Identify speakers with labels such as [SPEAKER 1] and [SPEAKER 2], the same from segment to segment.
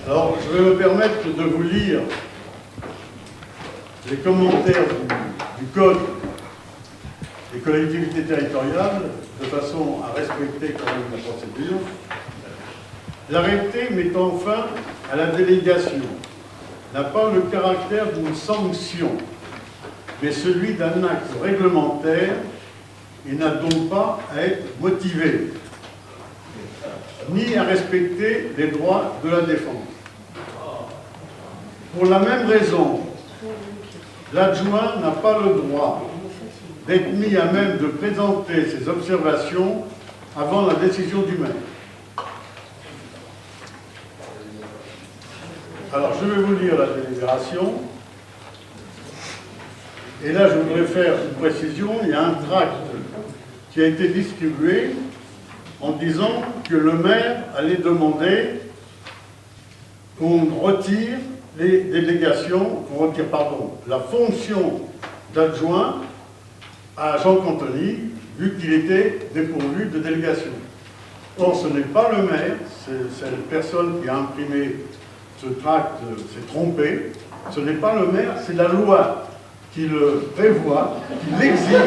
[SPEAKER 1] Alors, je vais me permettre de vous lire les commentaires du Code des collectivités territoriales, de façon à respecter quand même la procédure. L'arrêté mettant fin à la délégation n'a pas le caractère d'une sanction, mais celui d'un acte réglementaire et n'a donc pas à être motivé, ni à respecter les droits de la défense. Pour la même raison, l'adjoint n'a pas le droit d'être mis à même de présenter ses observations avant la décision du maire. Alors, je vais vous lire la délibération. Et là, je voudrais faire une précision. Il y a un tract qui a été distribué en disant que le maire allait demander qu'on retire les délégations, qu'on retire, la fonction d'adjoint à Jean Cantoni, vu qu'il était dépourvu de délégation. Or, ce n'est pas le maire, c'est la personne qui a imprimé ce tract s'est trompé. Ce n'est pas le maire, c'est la loi qui le prévoit, qui l'exige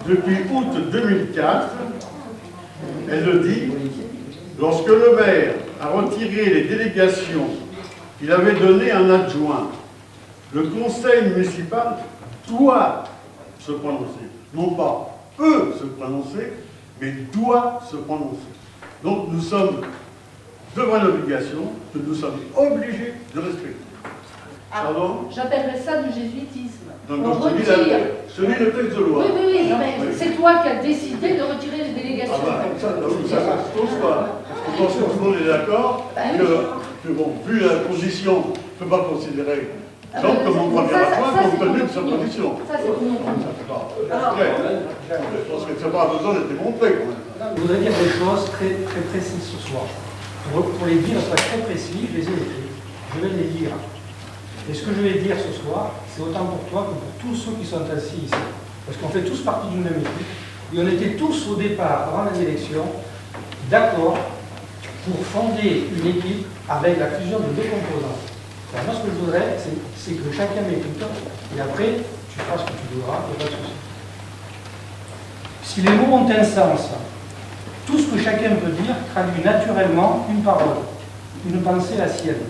[SPEAKER 1] depuis août 2004. Elle le dit, lorsque le maire a retiré les délégations qu'il avait données à un adjoint, le conseil municipal doit se prononcer. Non pas peut se prononcer, mais doit se prononcer. Donc nous sommes devant une obligation que nous sommes obligés de respecter. Pardon ?
[SPEAKER 2] J'appellerais ça du jésuitisme.
[SPEAKER 1] Donc, je lis le texte de loi.
[SPEAKER 2] Oui, non, mais c'est toi qui as décidé de retirer les délégations.
[SPEAKER 1] Ah comme ça ne pose pas. Je pense que tout le monde est d'accord que bon, vu la condition, on ne peut pas considérer Jean comme mon premier adjoint compte tenu de sa position.
[SPEAKER 2] Ça, c'est tout.
[SPEAKER 1] Je pense que ça n'a pas besoin d'être démontré.
[SPEAKER 3] Je voudrais dire des choses très, très précises ce soir. Pour les dire, soient très précis, je les ai écrits. Je vais les lire. Et ce que je vais dire ce soir, c'est autant pour toi que pour tous ceux qui sont assis ici. Parce qu'on fait tous partie d'une même équipe. Et on était tous au départ, avant les élections, d'accord pour fonder une équipe avec la fusion de deux composantes. Alors moi, ce que je voudrais, c'est que chacun m'écoute. Et après, tu feras ce que tu voudras, il n'y a pas de souci. Si les mots ont un sens, tout ce que chacun peut dire traduit naturellement une parole, une pensée la sienne.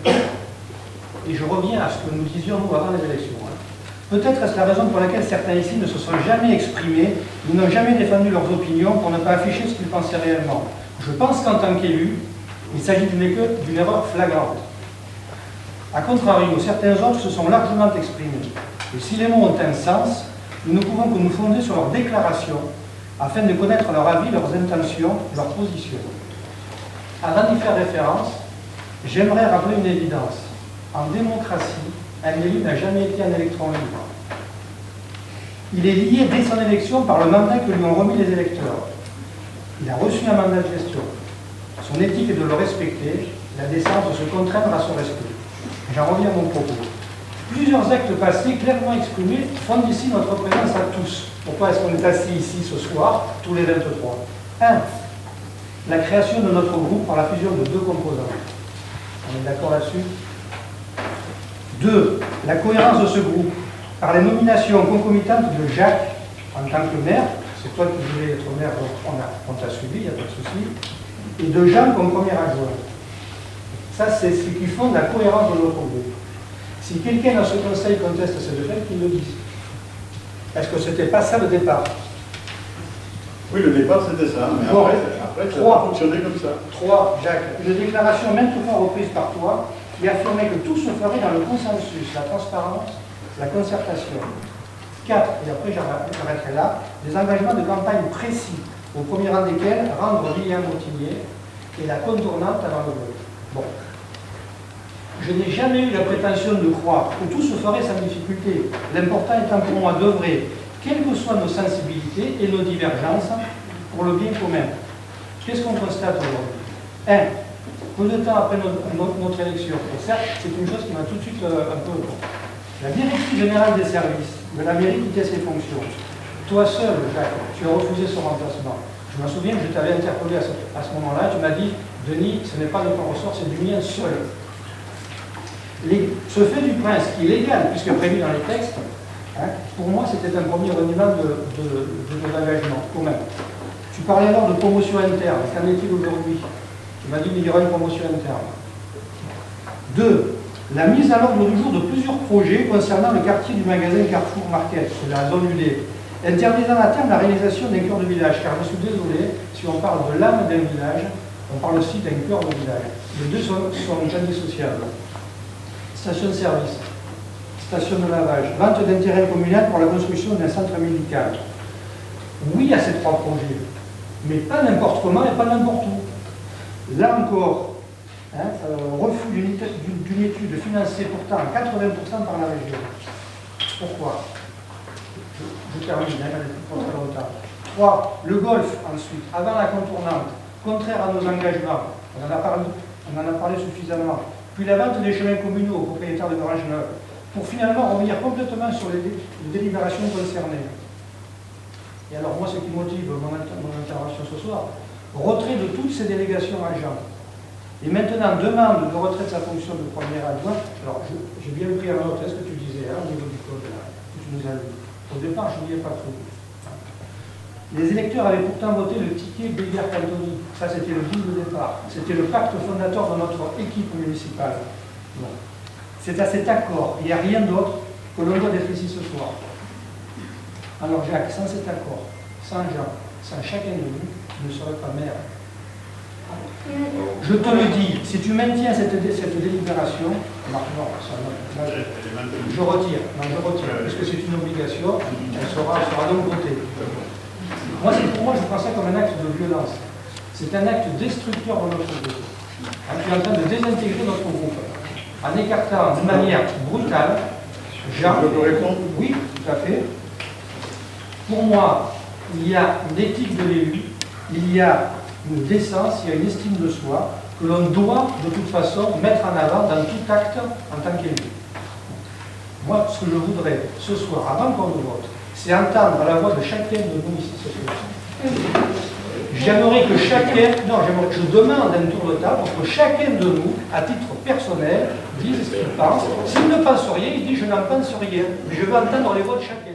[SPEAKER 3] Et je reviens à ce que nous disions, nous, avant les élections. Peut-être est-ce la raison pour laquelle certains ici ne se sont jamais exprimés, ou n'ont jamais défendu leurs opinions pour ne pas afficher ce qu'ils pensaient réellement. Je pense qu'en tant qu'élu, il s'agit d'une erreur flagrante. A contrario, certains autres se sont largement exprimés. Et si les mots ont un sens, nous ne pouvons que nous fonder sur leurs déclarations, afin de connaître leur avis, leurs intentions, leurs positions. Avant d'y faire référence, j'aimerais rappeler une évidence. En démocratie, un élu n'a jamais été un électron libre. Il est lié dès son élection par le mandat que lui ont remis les électeurs. Il a reçu un mandat de gestion. Son éthique est de le respecter, la décence de se contraindre à son respect. J'en reviens à mon propos. Plusieurs actes passés, clairement exprimés, fondent ici notre présence à tous. Pourquoi est-ce qu'on est assis ici ce soir, tous les 23 ? 1. La création de notre groupe par la fusion de deux composantes. On est d'accord là-dessus ? 2. La cohérence de ce groupe par les nominations concomitantes de Jacques en tant que maire, c'est toi qui voulais être maire, donc on t'a suivi, il n'y a pas de souci, et de Jean comme premier adjoint. Ça, c'est ce qui fonde la cohérence de notre groupe. Si quelqu'un dans ce conseil conteste ce fait, qu'il le dise. Est-ce que ce n'était pas ça le départ?
[SPEAKER 1] Oui, le départ c'était ça, mais
[SPEAKER 3] bon,
[SPEAKER 1] après ça a fonctionné comme ça.
[SPEAKER 3] 3. Jacques, une déclaration maintes fois reprise par toi qui affirmait que tout se ferait dans le consensus, la transparence, la concertation. 4. Et après j'arrêterai là, des engagements de campagne précis, au premier rang desquels rendre Lilian Montigné et la contournante avant le vote. Bon. Je n'ai jamais eu la prétention de croire que tout se ferait sans difficulté. L'important étant pour moi d'œuvrer, quelles que soient nos sensibilités et nos divergences, pour le bien commun. Qu'est-ce qu'on constate aujourd'hui? 1. Peu de temps après notre élection, et certes, c'est une chose qui m'a tout de suite un peu... La directrice générale des services de la mairie quittait ses fonctions. Toi seul, Jacques, tu as refusé son remplacement. Je me souviens que je t'avais interpellé à ce moment-là, tu m'as dit, Denis, ce n'est pas de ton ressort, c'est du mien seul. Ce fait du prince, qui est légal, puisque prévu dans les textes, hein, pour moi, c'était un premier reniement de l'engagement, quand même. Tu parlais alors de promotion interne. Qu'en est-il aujourd'hui? Tu m'as dit qu'il y aura une promotion interne. 2. La mise à l'ordre du jour de plusieurs projets concernant le quartier du magasin Carrefour Market, c'est la zone UD, interdisant à terme la réalisation d'un cœur de village, car je suis désolé, si on parle de l'âme d'un village, on parle aussi d'un cœur de village. Les deux sont indissociables. Station-service, station de lavage, vente d'intérêt communal pour la construction d'un centre médical. Oui à ces 3 projets, mais pas n'importe comment et pas n'importe où. Là encore, refus d'une étude financée pourtant à 80% par la région. Pourquoi? Je termine, pas très longtemps. 3. Le golf, ensuite, avant la contournante, contraire à nos engagements, on en a parlé suffisamment. Puis la vente des chemins communaux aux propriétaires de granges neuves, pour finalement revenir complètement sur les délibérations concernées. Et alors, moi, ce qui motive mon intervention ce soir, retrait de toutes ces délégations agents. Et maintenant, demande de retrait de sa fonction de premier adjoint. Alors, j'ai bien pris en note ce que tu disais au niveau du code, là, que tu nous as lu. Au départ, je n'y ai pas trop. Les électeurs avaient pourtant voté le ticket Béguer-Cantoni. Ça, c'était le deal de départ. C'était le pacte fondateur de notre équipe municipale. Bon. C'est à cet accord, il n'y a rien d'autre que l'on doit d'être ici ce soir. Alors Jacques, sans cet accord, sans Jean, sans chacun de nous, je ne serais pas maire. Je te le dis, si tu maintiens cette délibération, je retire, parce que c'est une obligation, elle sera donc votée. Pour moi, je prends ça comme un acte de violence. C'est un acte destructeur de notre groupe. Tu es en train de désintégrer notre groupe, en écartant de manière brutale Jean.
[SPEAKER 1] Je peux répondre?
[SPEAKER 3] Oui, tout à fait. Pour moi, il y a une éthique de l'élu, il y a une décence, il y a une estime de soi que l'on doit de toute façon mettre en avant dans tout acte en tant qu'élu. Moi, ce que je voudrais ce soir, avant qu'on ne vote, c'est entendre la voix de chacun de nous ici ce soir. J'aimerais que chacun, je demande un tour de table pour que chacun de nous, à titre personnel, dise ce qu'il pense. S'il ne pense rien, il dit je n'en pense rien. Mais je veux entendre les voix de chacun.